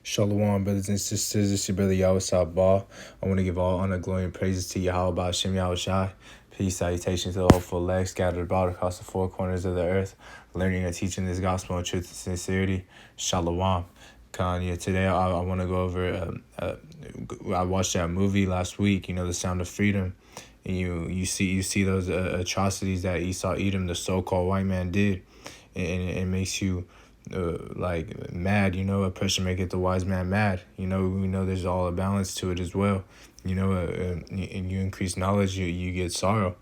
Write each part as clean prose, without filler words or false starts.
Shalom, brothers and sisters. This is your brother Yahweh Ball. I want to give all honor, glory, and praises to Yahweh Shem Yahweh Shai. Peace, salutations to the hopeful elect scattered abroad across the four corners of the earth, learning and teaching this gospel in truth and sincerity. Shalom. Kanye, today I want to go over. I watched that movie last week. The Sound of Freedom, and you see those atrocities that Esau Edom, the so-called white man, did, and it makes you like mad. Oppression may get the wise man mad. We know there's all a balance to it as well. And you increase knowledge, you get sorrow.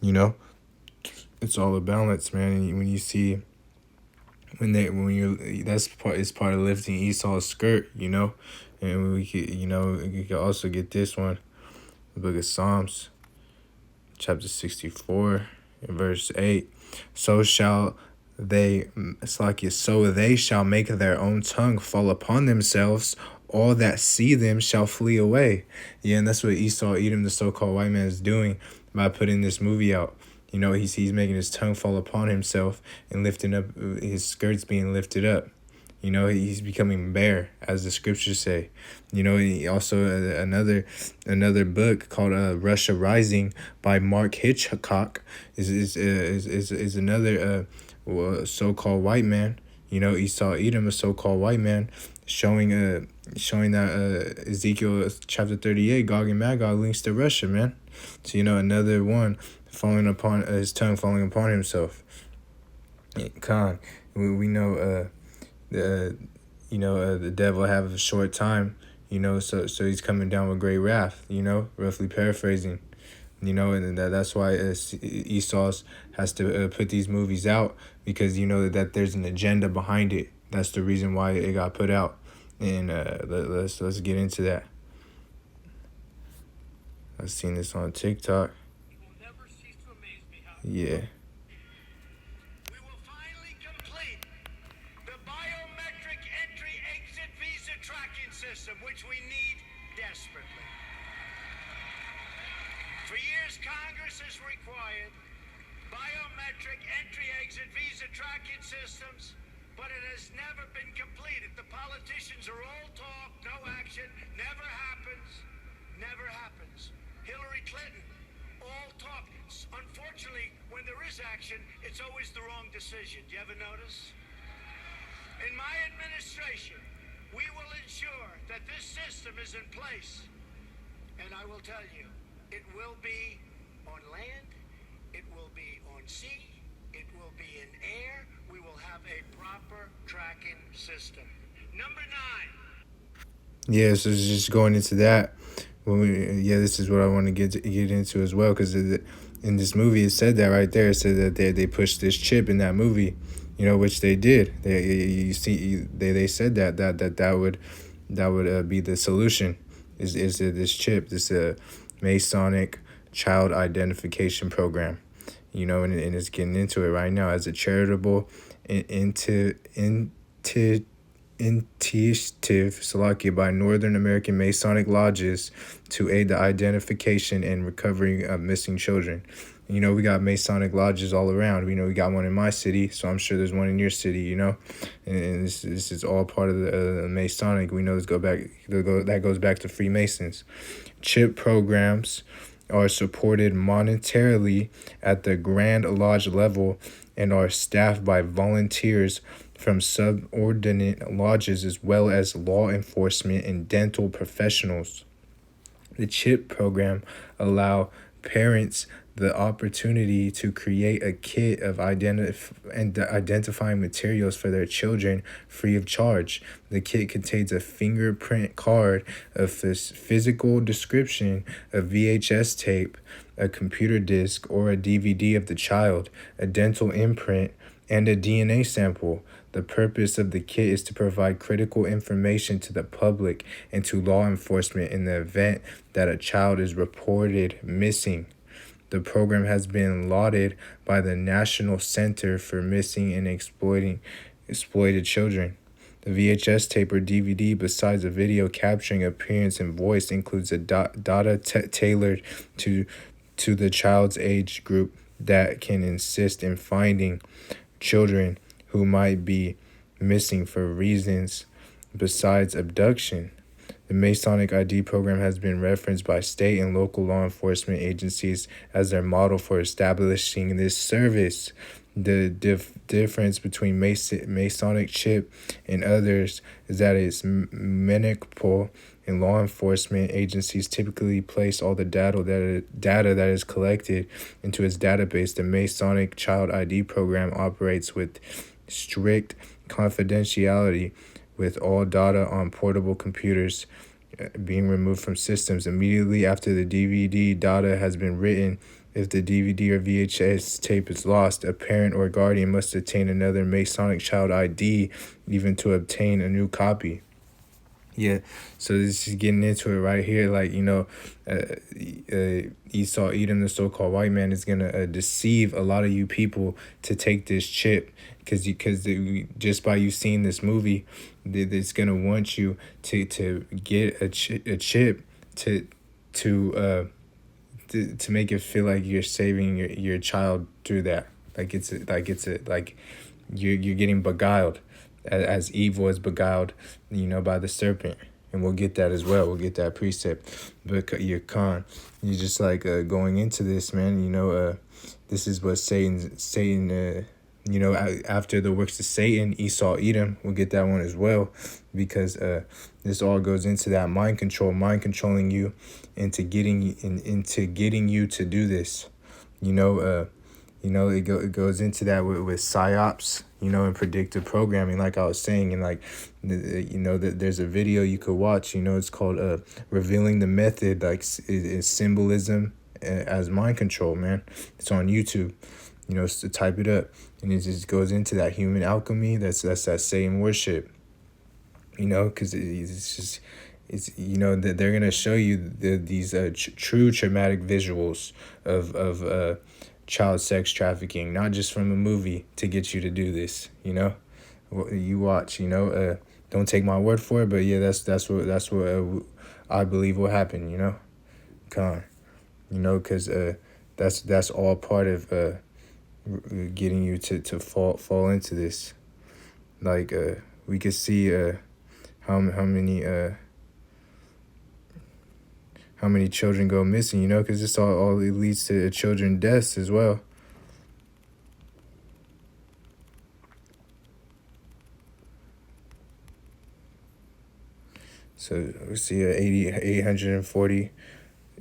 It's all a balance, man. And when you see it's part of lifting Esau's skirt. And we could also get this one, the book of Psalms, chapter 64, verse 8. So they shall make their own tongue fall upon themselves. All that see them shall flee away. Yeah, and that's what Esau Edom, the so-called white man, is doing by putting this movie out. He's making his tongue fall upon himself and lifting up his skirts being lifted up. He's becoming bare, as the scriptures say. He also another book called Russia Rising by Mark Hitchcock is another so-called white man. Esau Edom, a so-called white man, showing that Ezekiel chapter 38, Gog and Magog links to Russia, man. So another one falling upon his tongue, falling upon himself. Khan, we know the devil have a short time. So he's coming down with great wrath. Roughly paraphrasing. And that's why Esau has to put these movies out, because that there's an agenda behind it. That's the reason why it got put out. And let's get into that. I've seen this on TikTok. Yeah. We will finally complete the biometric entry-exit visa tracking system, which we need desperately. For years, Congress has required biometric entry-exit visa tracking systems, but it has never been completed. The politicians are all talk, no action, never happens. Hillary Clinton, all talk. Unfortunately, when there is action, it's always the wrong decision. Do you ever notice? In my administration, we will ensure that this system is in place. And I will tell you, it will be on land, it will be on sea, it will be in air. We will have a proper tracking system. Number 9. Yeah, so just going into that. This is what I want to get into as well, because in this movie it said that right there. It said that they pushed this chip in that movie, which they did. They said that would be the solution. Is this chip, this Masonic child identification program, and it's getting into it right now as a charitable initiative by Northern American Masonic lodges to aid the identification and recovery of missing children. We got Masonic lodges all around. We got one in my city, so I'm sure there's one in your city. And this is all part of the Masonic. We know that goes back to Freemasons. CHIP programs are supported monetarily at the Grand Lodge level and are staffed by volunteers from subordinate lodges, as well as law enforcement and dental professionals. The CHIP program allow parents the opportunity to create a kit of identifying materials for their children free of charge. The kit contains a fingerprint card, a physical description, a VHS tape, a computer disc or a DVD of the child, a dental imprint, and a DNA sample. The purpose of the kit is to provide critical information to the public and to law enforcement in the event that a child is reported missing. The program has been lauded by the National Center for Missing and Exploited Children. The VHS tape or DVD, besides a video capturing appearance and voice, includes a data tailored to the child's age group that can assist in finding children who might be missing for reasons besides abduction. The Masonic ID program has been referenced by state and local law enforcement agencies as their model for establishing this service. The difference between Masonic chip and others is that it's meaningful, and law enforcement agencies typically place all the data that is collected into its database. The Masonic Child ID program operates with strict confidentiality, with all data on portable computers being removed from systems immediately after the DVD data has been written. If the DVD or VHS tape is lost, a parent or guardian must obtain another Masonic Child ID even to obtain a new copy. Yeah, so this is getting into it right here. Like, Esau Edom, the so-called white man, is gonna deceive a lot of you people to take this chip, because just by you seeing this movie, it's gonna want you to get a chip to to make it feel like you're saving your child through that. Like you're getting beguiled, as evil as beguiled, by the serpent. And we'll get that as well. We'll get that precept. But you're you're just like going into this, man. This is what Satan. After the works of Satan, Esau, Edom. We'll get that one as well, because this all goes into that mind controlling you into getting you to do this. It goes into that with psyops, and predictive programming, like I was saying. And like, there's a video you could watch, it's called Revealing the Method, like is symbolism as mind control, man. It's on YouTube, so type it up. And it just goes into that human alchemy, that's that Satan worship, because that they're going to show you these true traumatic visuals of child sex trafficking, not just from a movie, to get you to do this. You watch. Don't take my word for it, but yeah, that's what I believe will happen. Because that's all part of getting you to fall into this. Like we could see how many children go missing, because this all it leads to children deaths as well. So we see 840,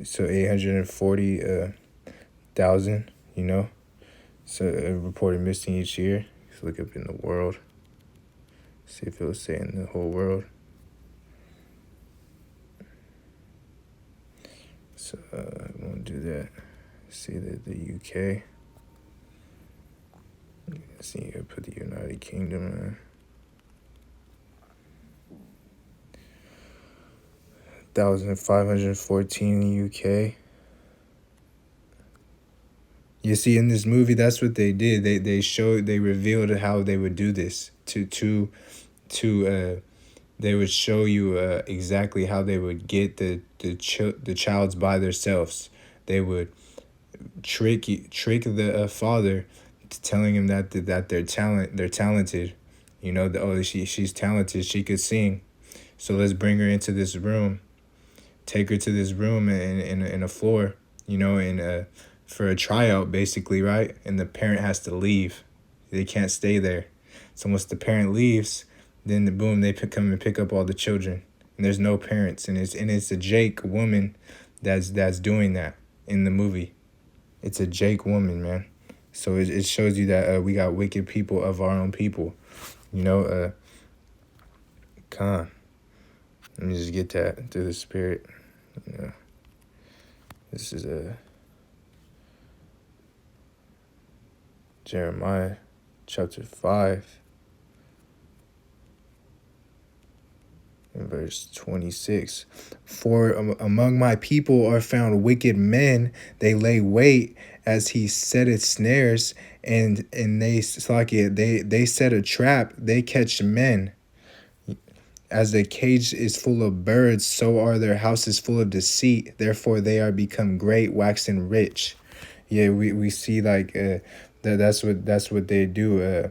so 840,000, so reported missing each year. Let's look up in the world, see if it was saying the whole world. So I won't do that. See the UK. See, you put the United Kingdom in. 1,514 in the UK. You see, in this movie, that's what they did. They revealed how they would do this they would show you exactly how they would get the childs by themselves. They would trick the father to telling him that they're talented. She's talented, she could sing, so let's bring her into this room, take her to this room in a floor, and for a tryout, basically, right? And the parent has to leave. They can't stay there. So once the parent leaves, then boom, they come and pick up all the children, and there's no parents, and it's a Jake woman that's doing that in the movie. It's a Jake woman, man. So it shows you that we got wicked people of our own people, Let me just get that through the spirit. This is Jeremiah chapter 5. In verse 26, for among my people are found wicked men. They lay wait as he setteth snares, and they set a trap. They catch men. As the cage is full of birds, so are their houses full of deceit. Therefore they are become great, waxen rich. Yeah, we see like that's what they do.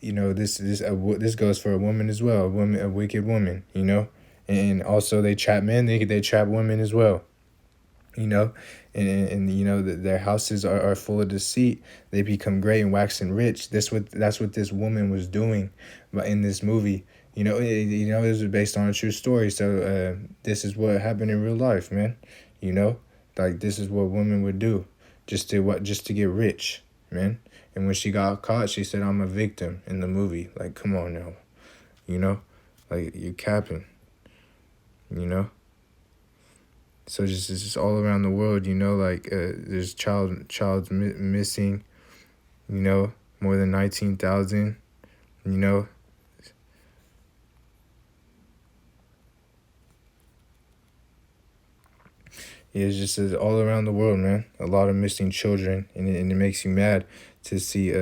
this goes for a woman as well, a wicked woman, and also they trap men, they trap women as well, you know and their houses are full of deceit. They become great and waxing rich. That's what this woman was doing, but in this movie, this is based on a true story. So this is what happened in real life, man. you know like this is what women would do, just to get rich, man. And when she got caught, she said, I'm a victim in the movie. Like, come on now, you know like, you capping, you know so just all around the world, like, there's child's missing, you know more than 19,000, you know yeah, it's just all around the world, man. A lot of missing children, and it makes you mad to see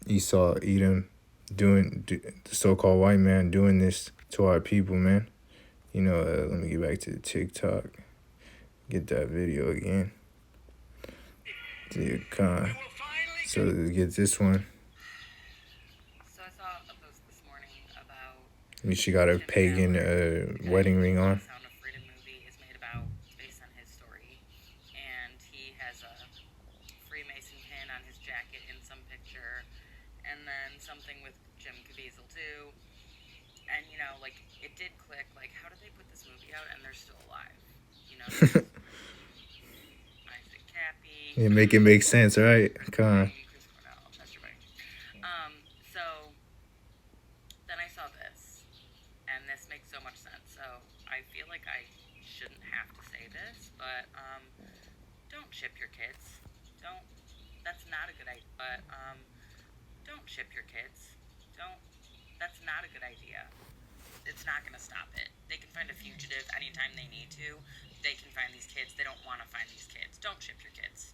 Esau Edom the so-called white man doing this to our people, man. Let me get back to the TikTok, get that video again. Dear God. So get this one. So I saw a post this morning about She got a pagan wedding ring on. The Sound of Freedom movie is made about, based on his story, and he has a Freemason pin on his jacket in some picture, and then something with Jim Caviezel too. And like, it did click. Like, how did they put this movie out and they're still alive? Isaac Cappy. Yeah, make it make sense, right? Come on. Chris Cornell, Chester Bennington. So then I saw this, and this makes so much sense. So I feel like I shouldn't have to say this, but don't ship your kids. Don't. That's not a good idea. But don't ship your kids. Don't. That's not a good idea. It's not going to stop it. They can find a fugitive anytime they need to. They can find these kids. They don't want to find these kids. Don't ship your kids.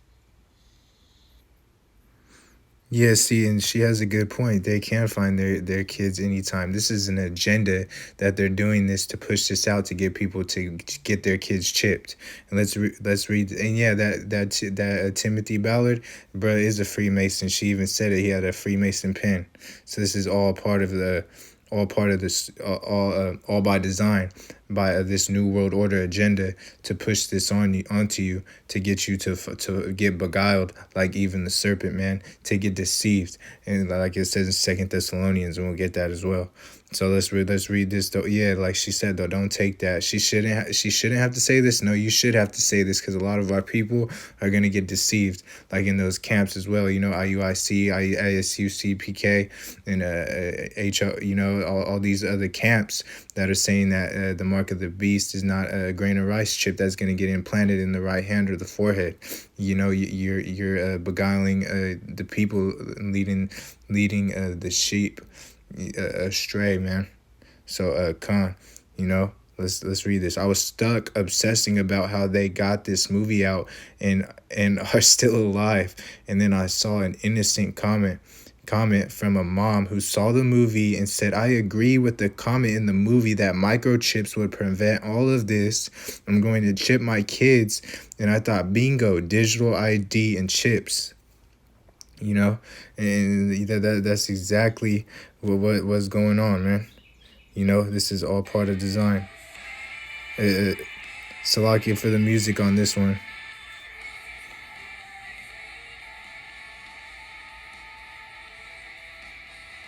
Yeah, see, and she has a good point. They can find their kids anytime. This is an agenda that they're doing this to push this out to get people to get their kids chipped. And let's read. And yeah, that Timothy Ballard, bro, is a Freemason. She even said it. He had a Freemason pin. So this is all part of this, all by design, by this new world order agenda to push this onto you, to get you to get beguiled, like even the serpent, man, to get deceived. And like it says in 2 Thessalonians, and we'll get that as well. So let's read this though. Yeah, like she said though, don't take that. She shouldn't have to say this. No, you should have to say this, because a lot of our people are gonna get deceived, like in those camps as well. IUIC, ISU, CPK, and HO. All these other camps that are saying that the mark of the beast is not a grain of rice chip that's gonna get implanted in the right hand or the forehead. You're beguiling the people, leading the sheep astray, man. So Khan, let's read this. I was stuck obsessing about how they got this movie out and are still alive, and then I saw an innocent comment from a mom who saw the movie and said, I agree with the comment in the movie that microchips would prevent all of this. I'm going to chip my kids. And I thought, bingo, digital ID and chips. And that's exactly what was going on, man. This is all part of design. Salakia for the music on this one.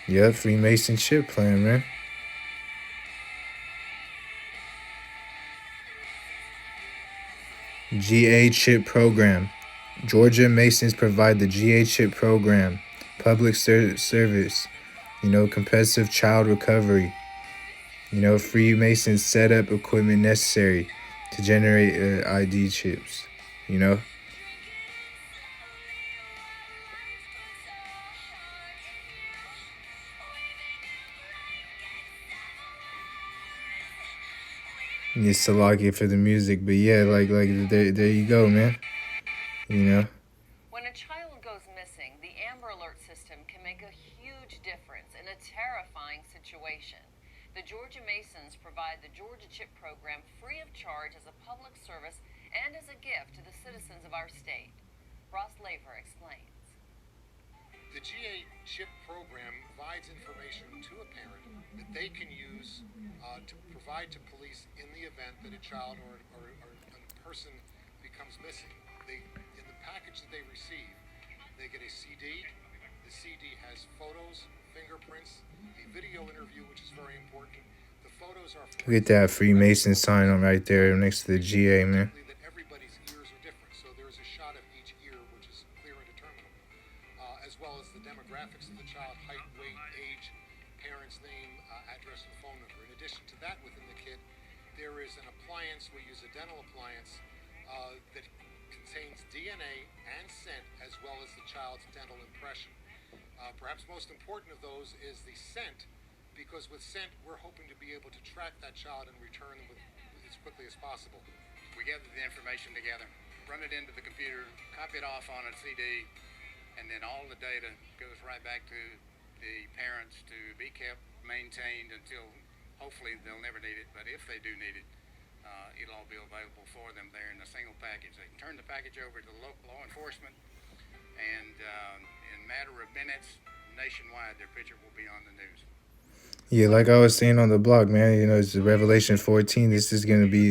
Yep, Freemason chip plan, man. GA chip program. Georgia Masons provide the GA chip program, public service, competitive child recovery, Freemasons set up equipment necessary to generate ID chips, It's Salaki for the music, but yeah, like there you go, man. When a child goes missing, the Amber Alert system can make a huge difference in a terrifying situation. The Georgia Masons provide the Georgia Chip program free of charge as a public service and as a gift to the citizens of our state. Ross Laver explains. The GA chip program provides information to a parent that they can use to provide to police in the event that a child or a person becomes missing. In the package that they receive, they get a CD. The CD has photos, fingerprints, a video interview, which is very important. The photos are Look at that Freemason sign on right there next to the GA, man. that everybody's ears are different, so there is a shot of each ear, which is clear and determinable, as well as the demographics of the child: height, weight, age, parent's name, address, and phone number. In addition to that, within the kit, there is an appliance. We use a dental appliance that contains DNA and scent, as well as the child's dental impression. Perhaps most important of those is the scent, because with scent, we're hoping to be able to track that child and return them as quickly as possible. We gather the information together, run it into the computer, copy it off on a CD, and then all the data goes right back to the parents to be kept, maintained until hopefully they'll never need it, but if they do need it, it'll all be available for them there in a single package. They can turn the package over to the local law enforcement, and in a matter of minutes, nationwide, their picture will be on the news. Yeah, like I was saying on the blog, man, you know, it's Revelation 14. That's gonna be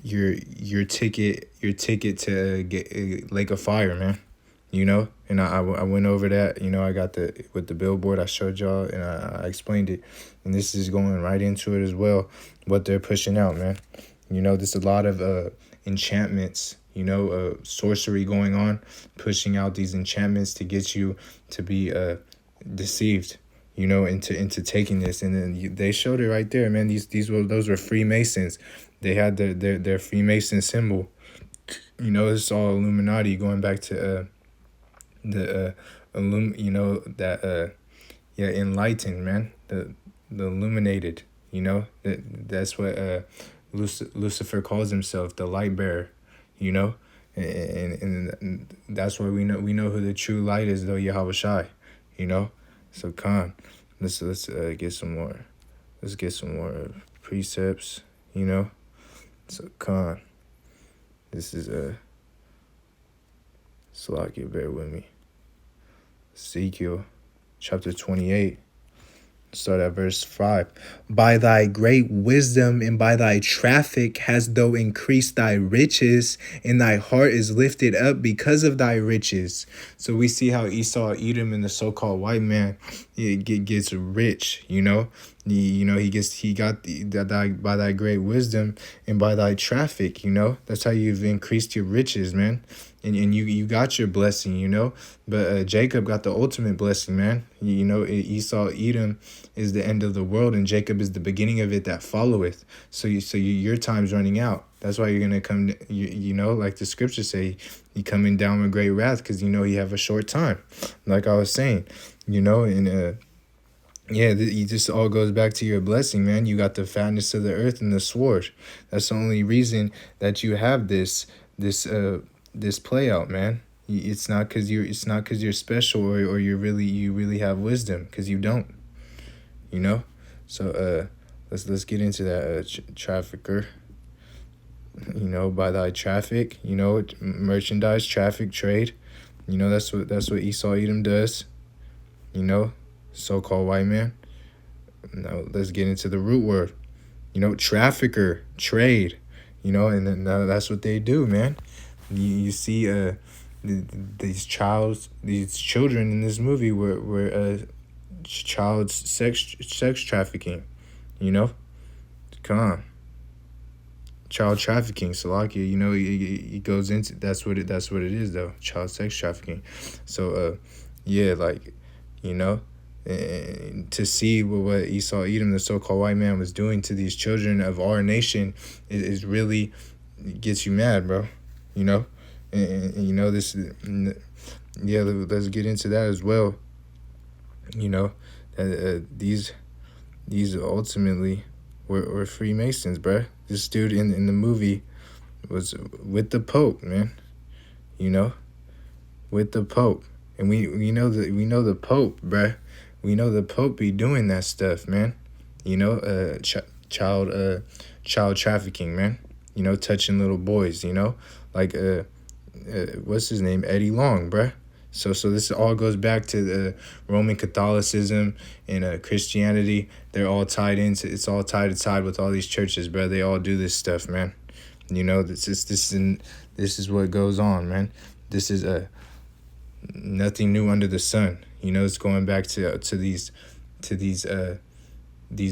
your ticket to get Lake of Fire, man. You know, and I went over that. You know, I got with the billboard I showed y'all, and I explained it, and this is going right into it as well. What they're pushing out, man. You know, there's a lot of enchantments. You know, sorcery going on, pushing out these enchantments to get you to be deceived, you know, into taking this. And then they showed it right there, man. Those were Freemasons. They had their Freemason symbol. You know, it's all Illuminati, going back to enlightened, man. The illuminated. You know, that's what Lucifer calls himself, the light bearer. You know, and that's why we know who the true light is, though, Yahweh Shai. You know, so let's get some more. Let's get some more precepts. You know, so this is Salakia, bear with me. Ezekiel, chapter 28. Start at verse 5. By thy great wisdom and by thy traffic hast thou increased thy riches, and thy heart is lifted up because of thy riches. So we see how Esau, Edom, and the so-called white man gets rich. You know, he got by thy great wisdom and by thy traffic. You know, that's how you've increased your riches, man. And you got your blessing, you know. But Jacob got the ultimate blessing, man. You know, Esau, Edom is the end of the world, and Jacob is the beginning of it that followeth. So your time's running out. That's why you're going to come, you know, like the scriptures say, you coming down with great wrath, because you know you have a short time. Like I was saying, you know, and it just all goes back to your blessing, man. You got the fatness of the earth and the sword. That's the only reason that you have this play out, man. It's not because you're special or you really have wisdom, because you don't. You know, so let's get into that trafficker. You know, by thy traffic, you know, merchandise, traffic, trade. You know, that's what Esau Edom does. You know, so-called white man. Now let's get into the root word. You know, trafficker, trade. You know, and then that's what they do, man. You see, these children in this movie were child sex trafficking. You know, child trafficking, Salakia. You know, he goes into that's what it is, though. Child sex trafficking. So like, you know, and to see what Esau Edom, the so-called white man, was doing to these children of our nation is really gets you mad, bro. You know, and you know this. Yeah, let's get into that as well. You know, these ultimately were Freemasons, bruh. This dude in the movie was with the Pope, man. You know, with the Pope, and we know the Pope, bruh. We know the Pope be doing that stuff, man. You know, child trafficking, man. You know, touching little boys. You know, like what's his name, Eddie Long, bruh. So this all goes back to the Roman Catholicism and Christianity. They're all tied into. It's all tied to side with all these churches, bro. They all do this stuff, man. You know, this is what goes on, man. This is nothing new under the sun. You know, it's going back to these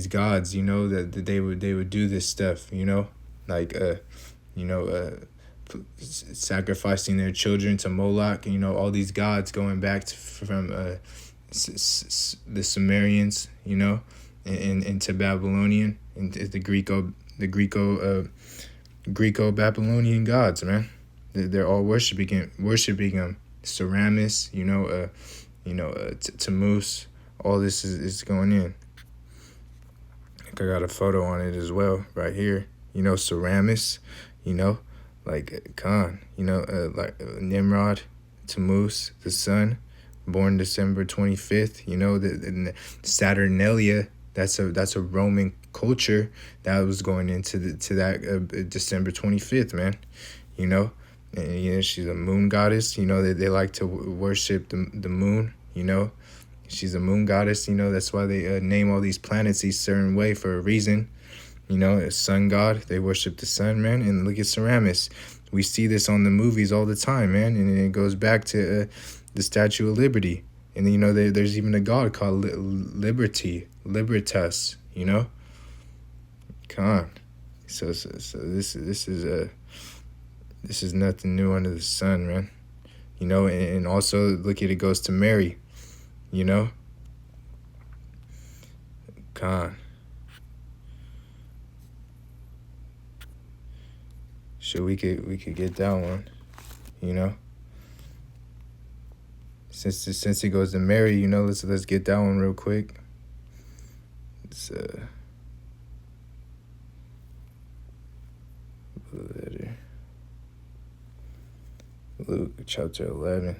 gods. You know that they would do this stuff. You know, like you know sacrificing their children to Moloch. You know, all these gods going back from the Sumerians. You know, and to Babylonian and the Greco-Babylonian gods, man. They're all worshiping them. Ceramis, Tammuz. All this is going in. I got a photo on it as well, right here. You know, Ceramis. You know, like Khan. You know, like Nimrod, Tammuz, the sun, born December 25th. You know, the Saturnalia. That's a Roman culture that was going into that December 25th, man. You know, and you know she's a moon goddess. You know they like to worship the moon. You know, she's a moon goddess. You know that's why they name all these planets a certain way for a reason. You know, a sun god. They worship the sun, man. And look at Ceramis. We see this on the movies all the time, man. And it goes back to the Statue of Liberty. And you know there's even a god called Liberty, Libertas. You know. Con. So this is nothing new under the sun, man. You know, and also look at it goes to Mary. You know. Con. So we could get that one. You know. Since it goes to Mary, you know, let's get that one real quick. It's letter. Luke chapter 11,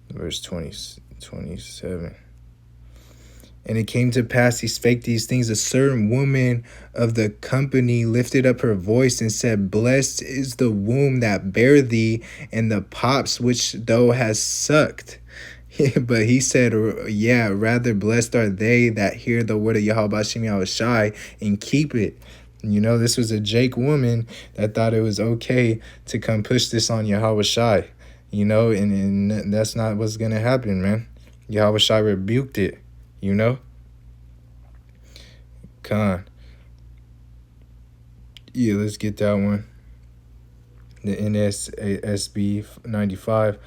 verse 27. And it came to pass, he spake these things. A certain woman of the company lifted up her voice and said, Blessed is the womb that bare thee, and the paps which thou hast sucked. But he said, yeah, rather blessed are they that hear the word of Yahweh B'Shem Yahushai and keep it. You know, this was a Jake woman that thought it was okay to come push this on Yahweh Shai. You know, and that's not what's going to happen, man. Yahweh Shai rebuked it. You know? Con. Yeah, let's get that one. The NSSB 95.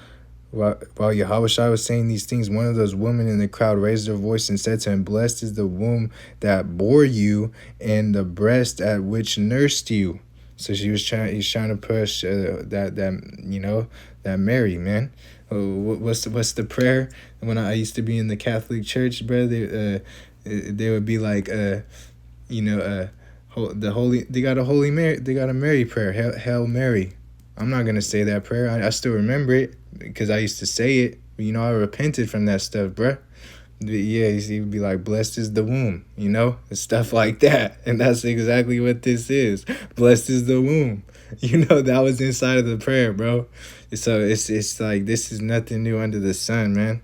While Yahweh Shai was saying these things, one of those women in the crowd raised her voice and said to him, Blessed is the womb that bore you and the breast at which nursed you. So he's trying to push that Mary, man. What's the prayer? When I used to be in the Catholic Church, brother, they would be like, the holy. They got a Holy Mary. They got a Mary prayer. Hail Mary. I'm not gonna say that prayer. I still remember it because I used to say it. You know, I repented from that stuff, bruh. Yeah, he would be like, blessed is the womb, you know, and stuff like that. And that's exactly what this is. Blessed is the womb. You know, that was inside of the prayer, bro. So it's like, this is nothing new under the sun, man.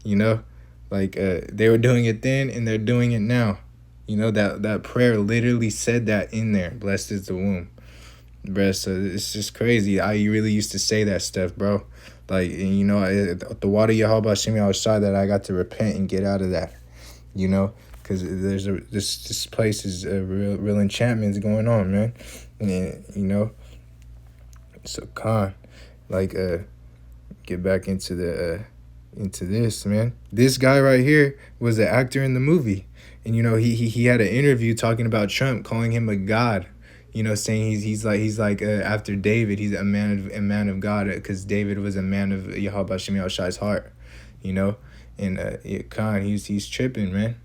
You know, like they were doing it then and they're doing it now. You know, that prayer literally said that in there. Blessed is the womb. Bruh, so it's just crazy. I really used to say that stuff, bro. Like, you know, the water Yahweh B'Shem Yahushai that I got to repent and get out of that, you know, because this place is real enchantments going on, man, and you know, so get back into this, man. This guy right here was an actor in the movie, and you know he had an interview talking about Trump, calling him a god. You know, saying he's like after David, he's a man of God, because David was a man of Yahweh B'Shem Yahushai's heart, you know, and Khan, he's tripping, man.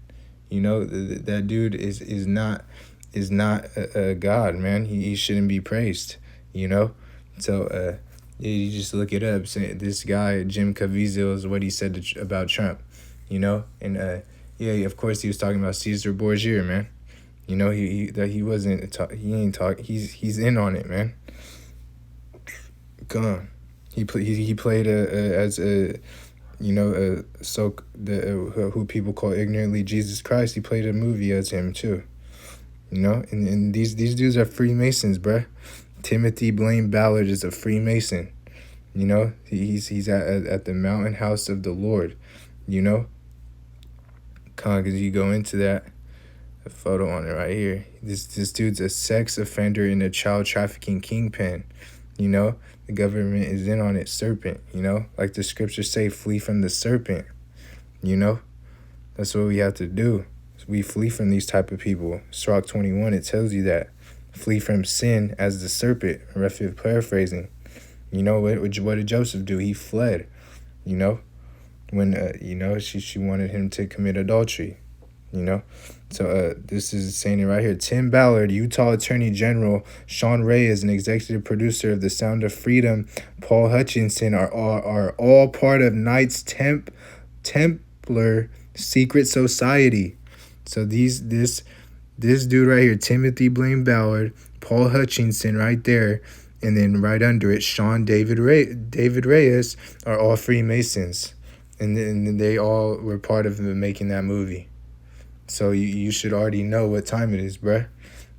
You know, that dude is not a God, man. He shouldn't be praised, you know. So you just look it up. Say, this guy Jim Caviezel is what he said about Trump, you know, and of course he was talking about Caesar Borgia, man. You know, he wasn't he ain't talk. He's in on it, man. Gone. He played as a, you know, who people call ignorantly Jesus Christ. He played a movie as him too. You know, and these dudes are Freemasons, bruh. Timothy Blaine Ballard is a Freemason. You know, he's at the mountain house of the Lord. You know, because you go into that, a photo on it right here. This dude's a sex offender and a child trafficking kingpin. You know, the government is in on it. Serpent. You know, like the scriptures say, flee from the serpent. You know, that's what we have to do. We flee from these type of people. Sirach 21, it tells you that. Flee from sin as the serpent. Paraphrasing. You know, what did Joseph do? He fled. You know, when, you know, she wanted him to commit adultery. You know, so this is saying it right here. Tim Ballard, Utah Attorney General, Sean Reyes, an executive producer of The Sound of Freedom, Paul Hutchinson are all part of Knights Templar secret society. So this dude right here, Timothy Blaine Ballard, Paul Hutchinson right there, and then right under it, David Reyes are all Freemasons, and they all were part of making that movie. So you should already know what time it is, bruh.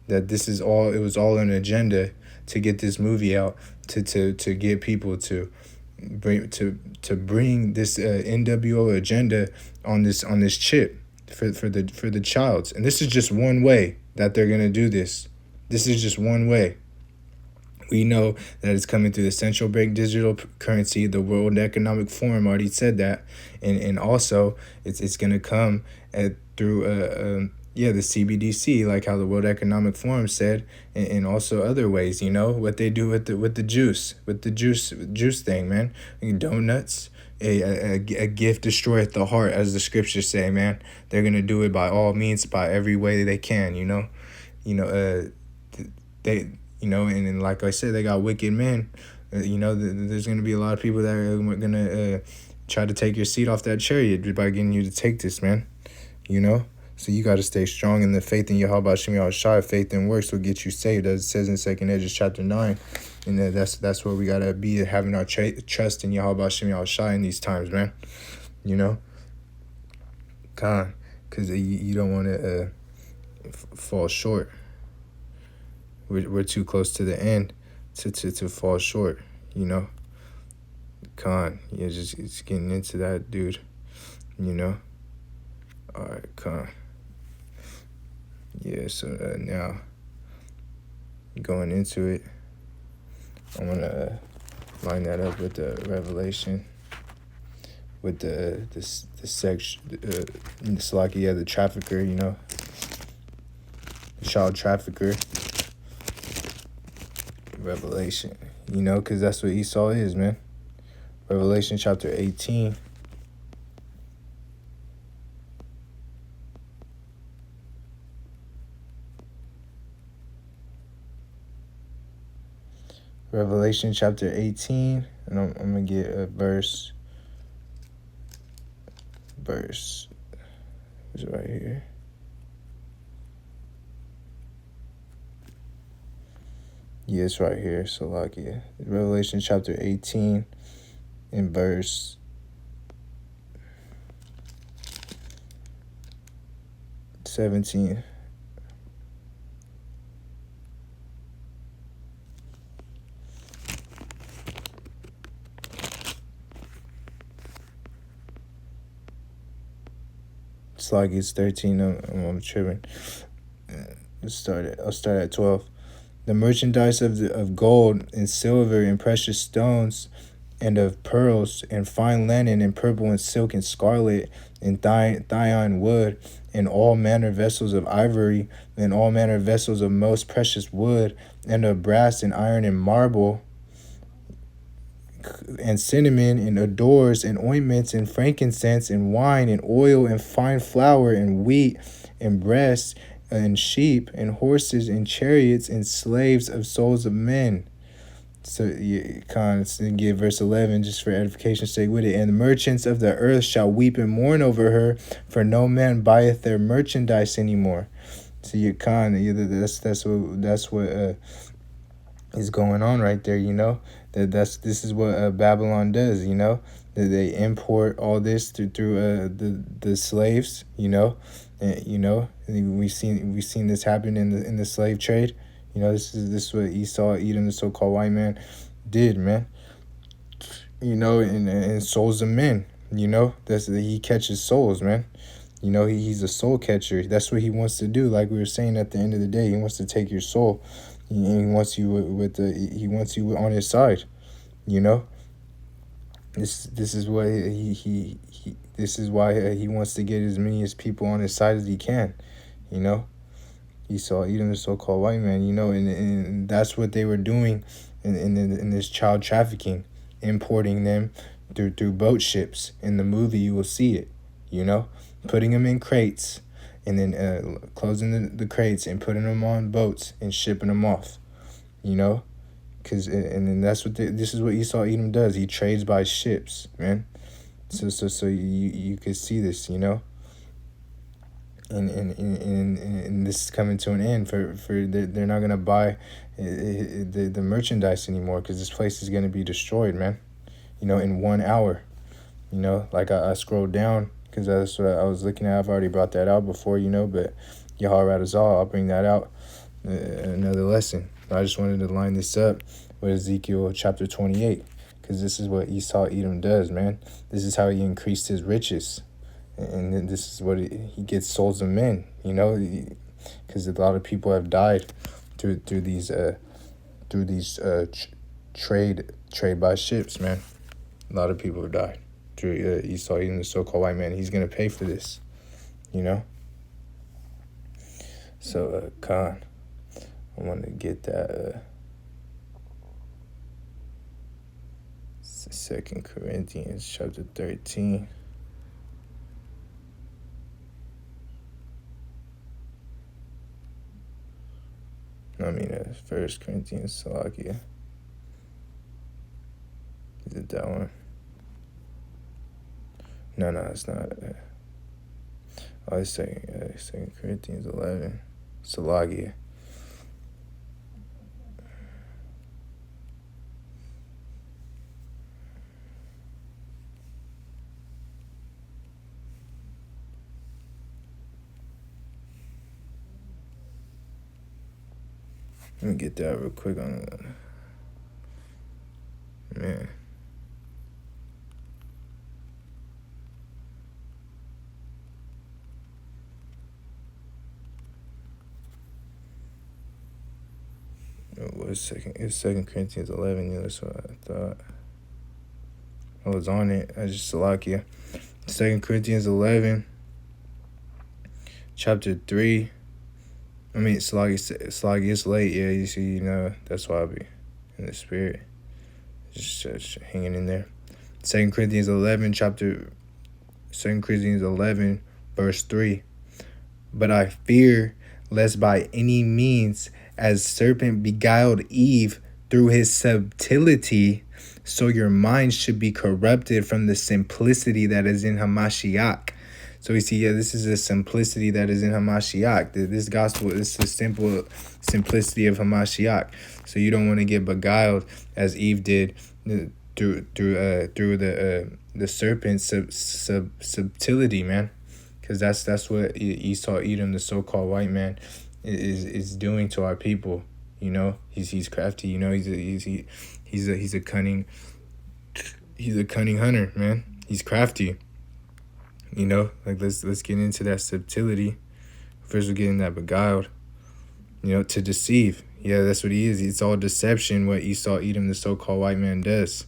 That it was all an agenda to get this movie out, to get people to bring this NWO agenda on this chip for the childs. And this is just one way that they're gonna do this. This is just one way. We know that it's coming through the central bank digital currency. The World Economic Forum already said that, and also it's gonna come through the CBDC, like how the World Economic Forum said, and also other ways. You know what they do with the juice thing, man. Donuts. A gift destroyeth the heart, as the scriptures say, man. They're gonna do it by all means, by every way they can. They. You know, and like I said, they got wicked men. You know, there's going to be a lot of people that are going to try to take your seat off that chariot by getting you to take this, man. You know? So you got to stay strong in the faith in Yahweh Shem Yahushai. Faith and works will get you saved, as it says in 2nd Ezra chapter 9. And that's where we got to be, having our trust in Yahweh Shem Yahushai in these times, man. You know? Because you don't want to fall short. We're too close to the end to fall short, you know. Just getting into that, dude. You know. All right, yeah. So now going into it, I'm gonna line that up with the Revelation, with the sex, Salakia, the trafficker. You know, the child trafficker. Revelation, you know, because that's what Esau is, man. Revelation chapter 18. Revelation chapter 18, and I'm going to get a verse. Is it right here? Yeah, it's right here. So, like, yeah. Revelation chapter 18 and verse 17. It's like it's 13. I'm tripping. I'll start at 12. The merchandise of gold and silver and precious stones, and of pearls and fine linen and purple and silk and scarlet and thyine wood, and all manner vessels of ivory, and all manner vessels of most precious wood, and of brass and iron and marble, and cinnamon and odors and ointments and frankincense and wine and oil and fine flour and wheat and breasts and sheep and horses and chariots and slaves of souls of men. So you kind of give verse 11 just for edification's sake with it. And the merchants of the earth shall weep and mourn over her, for no man buyeth their merchandise anymore. So you kind of that's what is going on right there. You know, This is what Babylon does, you know. They import all this through the slaves, you know. You know, and we've seen this happen in the slave trade. You know, this is what Esau, Edom, the so-called white man, did, man. You know, and souls of men. You know, he catches souls, man. You know, he's a soul catcher. That's what he wants to do. Like we were saying at the end of the day, he wants to take your soul. He wants you he wants you on his side. You know, this is what this is why he wants to get as many as people on his side as he can. You know, Esau, Edom, the so-called white man. You know, and that's what they were doing in this child trafficking, importing them through boat ships. In the movie, you will see it. You know, putting them in crates, and then closing the crates and putting them on boats and shipping them off. You know, and then that's what this is what Esau Edom does. He trades by ships, man. So you could see this, you know. And this is coming to an end for they're not gonna buy the merchandise anymore, because this place is gonna be destroyed, man. You know, in 1 hour. You know, like I scrolled down because that's what I was looking at. I've already brought that out before, you know, but Yaharazal, I'll bring that out another lesson. I just wanted to line this up with Ezekiel chapter 28, because this is what Esau Edom does, man. This is how he increased his riches, and then this is what he gets souls of men, you know, because a lot of people have died through these trade by ships, man. A lot of people have died through Esau Edom, the so-called white man. He's gonna pay for this, you know. So Khan, I want to get that 2 Corinthians chapter 13. I mean, 1 Corinthians, Salakia. Is it that one? No, it's not. Oh, it's 2 Corinthians 11. Salakia. Let me get that real quick on man. It's 2 Corinthians 11. Yeah, that's what I thought. I was on it. I just Salakia. 2 Corinthians 11, chapter 3. I mean, Salakia, it's late. Yeah, you see, you know, that's why I be in the spirit. Just hanging in there. 2 Corinthians 11, 2 Corinthians 11, verse 3. But I fear lest by any means, as serpent beguiled Eve through his subtlety, so your mind should be corrupted from the simplicity that is in Hamashiach. So we see, yeah, this is the simplicity that is in Hamashiach. This gospel is the simple simplicity of Hamashiach. So you don't want to get beguiled as Eve did through the serpent's subtlety, man. Because that's what Esau Edom, the so-called white man, is doing to our people. You know, he's crafty. You know, he's a cunning hunter, man. He's crafty. You know, like let's get into that subtlety. First, we're getting that beguiled. You know, to deceive. Yeah, that's what he is. It's all deception. What Esau Edom, the so-called white man, does,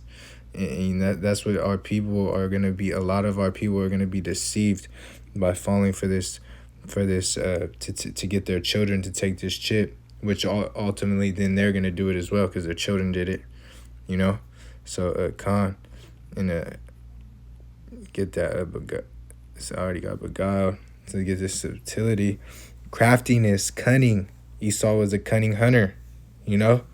and that's what our people are gonna be. A lot of our people are gonna be deceived by falling for this, to get their children to take this chip, which ultimately then they're gonna do it as well because their children did it. You know, so Khan, and get that I already got beguiled. To get this subtlety, craftiness, cunning. Esau was a cunning hunter, you know.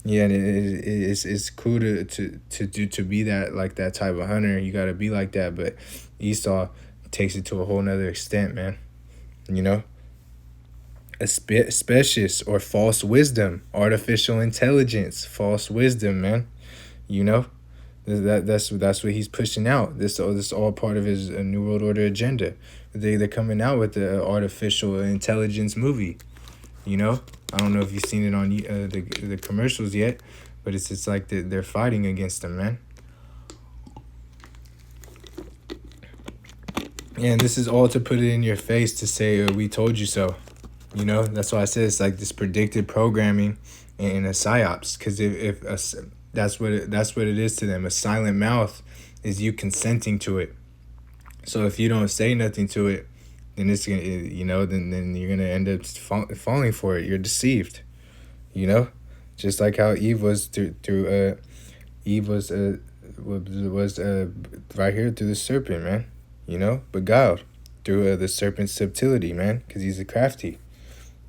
Yeah, and it's cool to be that type of hunter. You gotta be like that, but Esau takes it to a whole nother extent, man. You know, specious or false wisdom, artificial intelligence, false wisdom, man. You know, that's what he's pushing out. This all part of his New World Order agenda. They're coming out with the artificial intelligence movie. You know, I don't know if you've seen it on the commercials yet, but it's just like they're fighting against them, man. And this is all to put it in your face to say, we told you so. You know, that's why I said it's like this predicted programming and a psyops. Because that's what it is to them. A silent mouth is you consenting to it. So if you don't say nothing to it, then it's gonna, then you're gonna end up falling for it. You're deceived. You know, just like how Eve was Eve was right here through the serpent, man. You know, beguiled through the serpent's subtlety, man, because he's a crafty.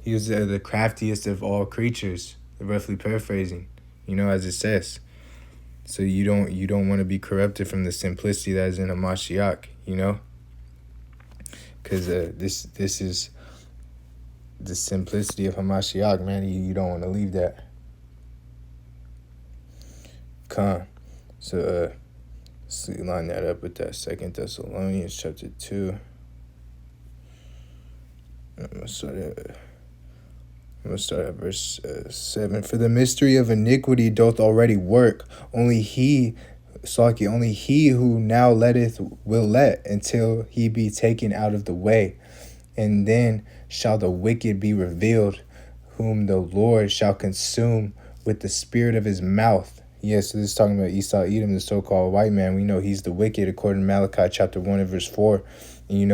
He was the craftiest of all creatures, roughly paraphrasing, as it says. So you don't want to be corrupted from the simplicity that is in a Mashiach, because this is the simplicity of Hamashiach, man. You don't want to leave that. So line that up with that 2 Thessalonians chapter 2. I'm gonna start at verse 7. For the mystery of iniquity doth already work. Only he who now letteth will let, until he be taken out of the way. And then shall the wicked be revealed, whom the Lord shall consume with the spirit of his mouth. Yes, so this is talking about Esau, Edom, the so-called white man. We know he's the wicked, according to Malachi chapter 1 and verse 4. And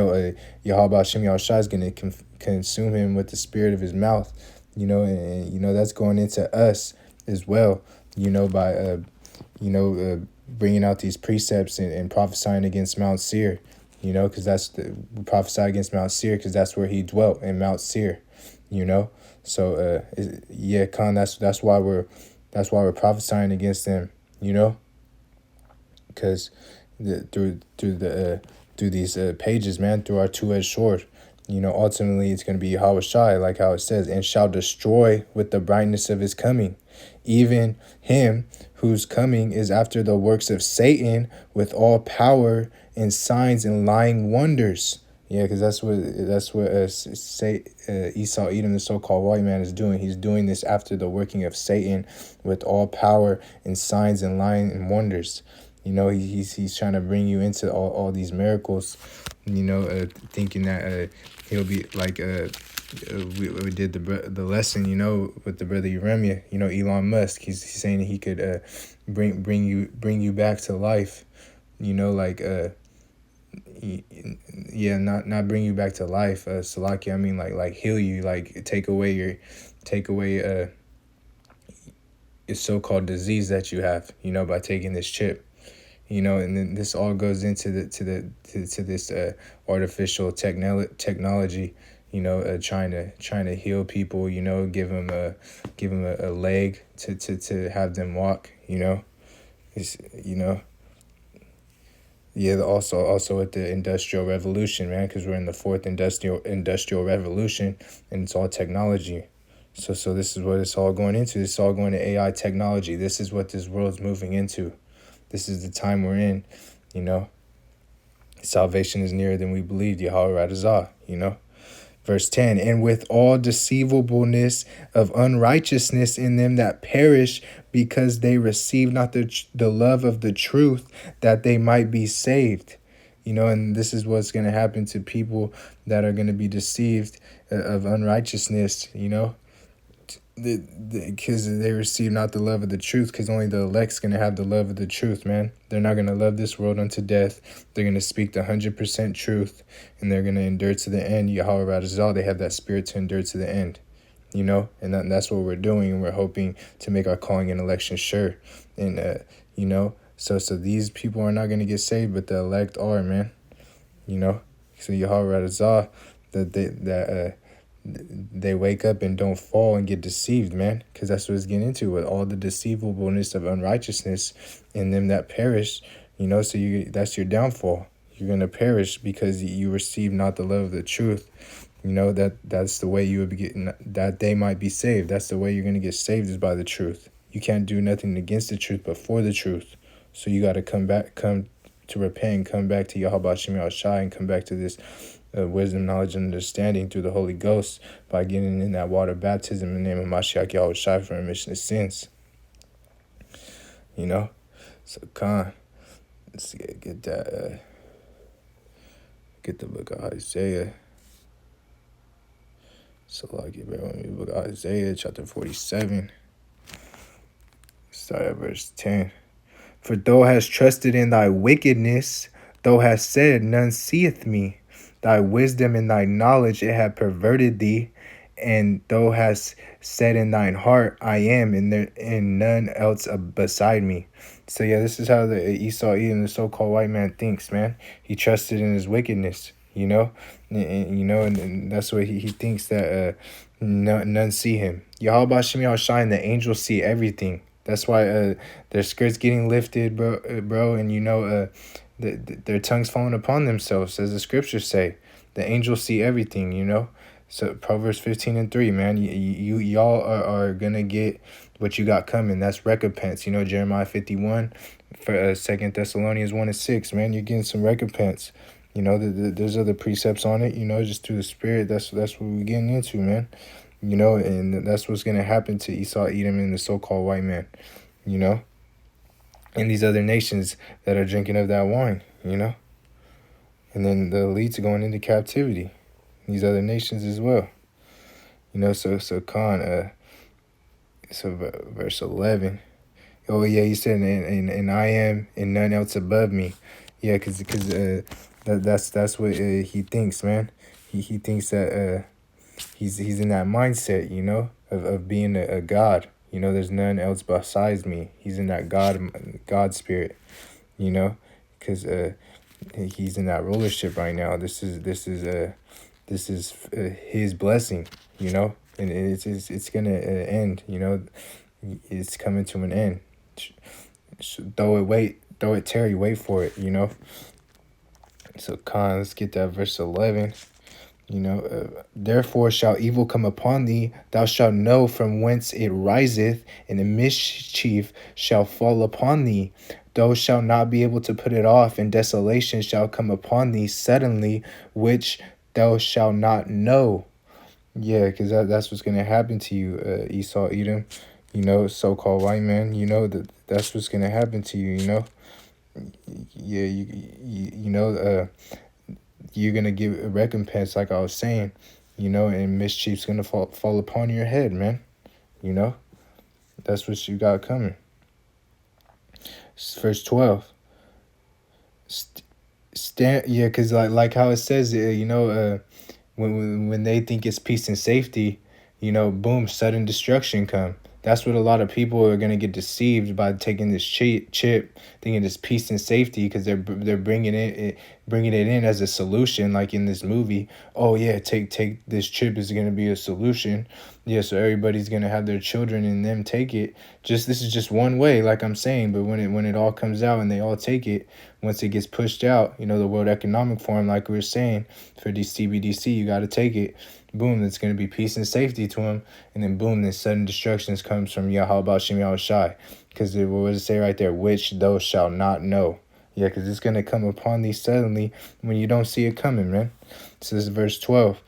Yahweh Hashem Yahushua is going to consume him with the spirit of his mouth. And that's going into us as well, by, bringing out these precepts and prophesying against Mount Seir, because we prophesy against Mount Seir because that's where he dwelt, in Mount Seir, So, Khan, that's why we're prophesying against them, because through these pages, man, through our two-edged sword, ultimately it's going to be Yahweh Shai, like how it says, and shall destroy with the brightness of his coming, even him whose coming is after the works of Satan, with all power and signs and lying wonders. Yeah, because that's what Esau, Edom, the so-called white man, is doing. He's doing this after the working of Satan, with all power and signs and lying and wonders. He's trying to bring you into all these miracles, thinking that he'll be like we did the lesson, with the brother Yeremia, Elon Musk. He's saying he could bring you back to life, not bring you back to life, Salaki. I mean, like heal you, like take away your so-called disease that you have, by taking this chip. And then this all goes into this artificial technology, trying to heal people, give them a leg to have them walk, it's, Yeah, also with the Industrial Revolution, man, because we're in the fourth industrial revolution, and it's all technology. So this is what it's all going into. It's all going to AI technology. This is what this world's moving into. This is the time we're in, Salvation is nearer than we believed, Yahweh Radazah, Verse 10, and with all deceivableness of unrighteousness in them that perish, because they receive not the love of the truth, that they might be saved. And this is what's going to happen to people that are going to be deceived of unrighteousness, because they receive not the love of the truth, because only the elect's going to have the love of the truth, man. They're not going to love this world unto death. They're going to speak the 100% truth, and they're going to endure to the end. Yahweh Radazal, they have that spirit to endure to the end, and that's what we're doing, and we're hoping to make our calling and election sure. And, so these people are not going to get saved, but the elect are, man, So Yahweh Radazal, they wake up and don't fall and get deceived, man, because that's what it's getting into, with all the deceivableness of unrighteousness in them that perish, so that's your downfall. You're going to perish because you receive not the love of the truth, that's the way you would be getting, that they might be saved. That's the way you're going to get saved, is by the truth, You can't do nothing against the truth, but for the truth. So you got to come to repent, come back to Yahweh Shem Shai, and come back to this wisdom, knowledge, and understanding through the Holy Ghost by getting in that water baptism in the name of Mashiach Yahweh Shai for remission of sins. You know? So, let's get that, get the book of Isaiah. So, like, you bear with me, book of Isaiah, chapter 47. Start at verse 10. For thou hast trusted in thy wickedness, thou hast said, none seeth me. Thy wisdom and thy knowledge it hath perverted thee, and thou hast said in thine heart, I am, and none else beside me. So yeah, this is how the Esau Edom, the so-called white man, thinks, man. He trusted in his wickedness, you know, and that's what he thinks, that none see him. Yahweh Shem Yahweh Shai, the angels see everything. That's why their skirts getting lifted, bro, and their tongues falling upon themselves, as the scriptures say. The angels see everything, you know. So Proverbs 15:3, man, y'all are gonna get what you got coming. That's recompense, you know. Jeremiah 51, for 2 Thessalonians 1:6, man, you're getting some recompense. You know, there's other precepts on it, you know, just through the Spirit. That's what we're getting into, man. You know, and that's what's going to happen to Esau, Edom, and the so-called white man, you know, and these other nations that are drinking of that wine, you know, and then the elites are going into captivity, these other nations as well, you know. So verse 11. Oh yeah, he said, and I am, and none else above me. Yeah, because that's what he thinks, man. He thinks that he's in that mindset, you know, of being a god. You know, there's none else besides me. He's in that God spirit, you know, because he's in that rulership right now. This is his blessing, you know, and it's gonna end, you know. It's coming to an end. Though it tarry, wait for it, you know. So let's get that verse 11. You know, therefore shall evil come upon thee, thou shalt know from whence it riseth, and the mischief shall fall upon thee. Thou shalt not be able to put it off, and desolation shall come upon thee suddenly, which thou shalt not know. Yeah, because that's what's going to happen to you, Esau, Edom, you know, so-called white man. You know, that's what's going to happen to you, you know. Yeah, you know, you're gonna give a recompense, like I was saying, you know, and mischief's gonna fall upon your head, man. You know, that's what you got coming. Verse 12. Stand, yeah, because like how it says, you know, when they think it's peace and safety, you know, boom, sudden destruction come. That's what a lot of people are gonna get deceived by taking this chip, thinking it's peace and safety, because they're bringing it in as a solution, like in this movie. Oh yeah, take this chip is gonna be a solution. Yeah, so everybody's gonna have their children and them take it. This is just one way, like I'm saying. But when it all comes out and they all take it, once it gets pushed out, you know, the World Economic Forum, like we were saying, for these CBDC, you got to take it. Boom, it's going to be peace and safety to them. And then boom, this sudden destructions comes from Yahweh Shem Yahweh Shai. Because what does it say right there? Which thou shalt not know. Yeah, because it's going to come upon thee suddenly when you don't see it coming, man. So this is verse 12.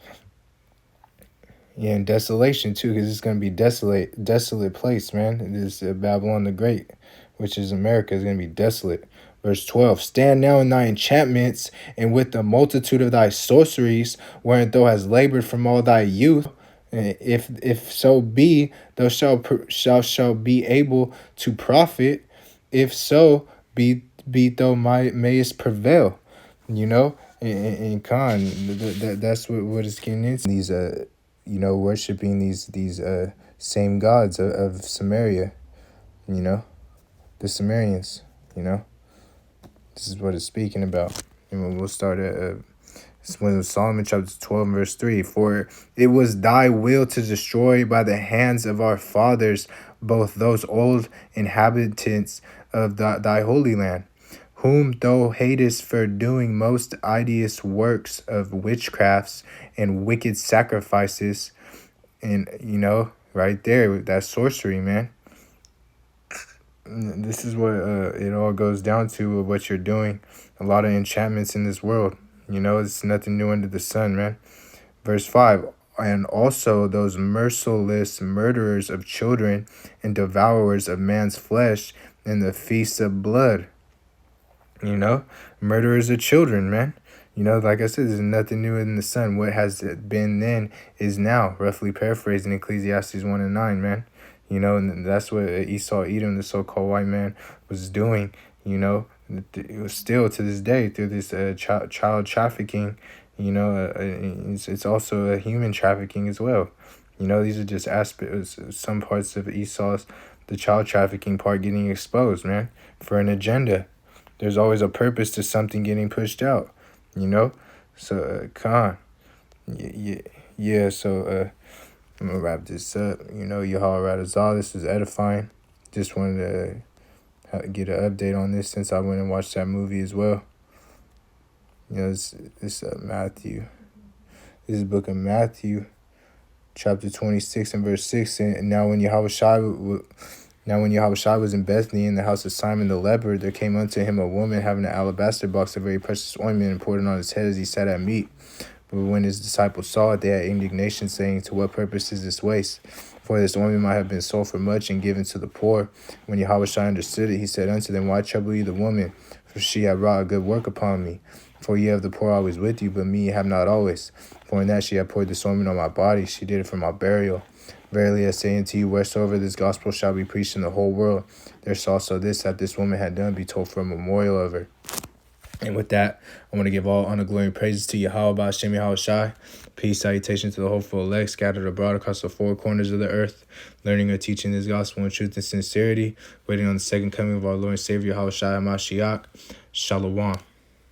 Yeah, and desolation too, because it's going to be desolate place, man. This Babylon the Great, which is America, is going to be desolate. Verse 12, stand now in thy enchantments, and with the multitude of thy sorceries, wherein thou hast labored from all thy youth. If so be, thou shalt be able to profit. If so, be thou mayest prevail. You know, and that's what it's getting into. These you know, worshiping these same gods of Samaria. You know, the Sumerians. You know. This is what it's speaking about. And we'll start at Solomon chapter 12, verse 3. For it was thy will to destroy by the hands of our fathers both those old inhabitants of thy holy land, whom thou hatest for doing most odious works of witchcrafts and wicked sacrifices. And, you know, right there, that sorcery, man. This is what it all goes down to with what you're doing. A lot of enchantments in this world. It's nothing new under the sun, man. Verse 5, and also those merciless murderers of children and devourers of man's flesh and the feast of blood. Murderers of children, man. Like I said, there's nothing new in the sun. What has been then is now, roughly paraphrasing Ecclesiastes 1 and 9, man. And that's what Esau, Edom, the so-called white man, was doing. It was still to this day through this child trafficking. It's also a human trafficking as well. These are just aspects, some parts of Esau's, the child trafficking part getting exposed, man, for an agenda. There's always a purpose to something getting pushed out, So, Khan, yeah. So, I'm gonna wrap this up. Yahweh Radazal, this is edifying. Just wanted to get an update on this since I went and watched that movie as well. This Matthew. This is the book of Matthew, chapter 26 and verse 6. And now when Yahweh Shai was in Bethany in the house of Simon the leper, there came unto him a woman having an alabaster box of very precious ointment and poured it on his head as he sat at meat. But when his disciples saw it, they had indignation, saying, to what purpose is this waste? For this ointment might have been sold for much and given to the poor. When Yahweh Shai understood it, he said unto them, why trouble ye the woman? For she hath wrought a good work upon me. For ye have the poor always with you, but me ye have not always. For in that she hath poured this ointment on my body, she did it for my burial. Verily I say unto you, wheresoever this gospel shall be preached in the whole world, there shall also this that this woman had done be told for a memorial of her. And with that, I want to give all honor, glory, and praises to Yahweh, Ba'ashem Yahweh Shai. Peace, salutation to the hopeful elect, scattered abroad across the four corners of the earth, learning or teaching this gospel in truth and sincerity, waiting on the second coming of our Lord and Savior, Yahweh Shai HaMashiach. Shalom.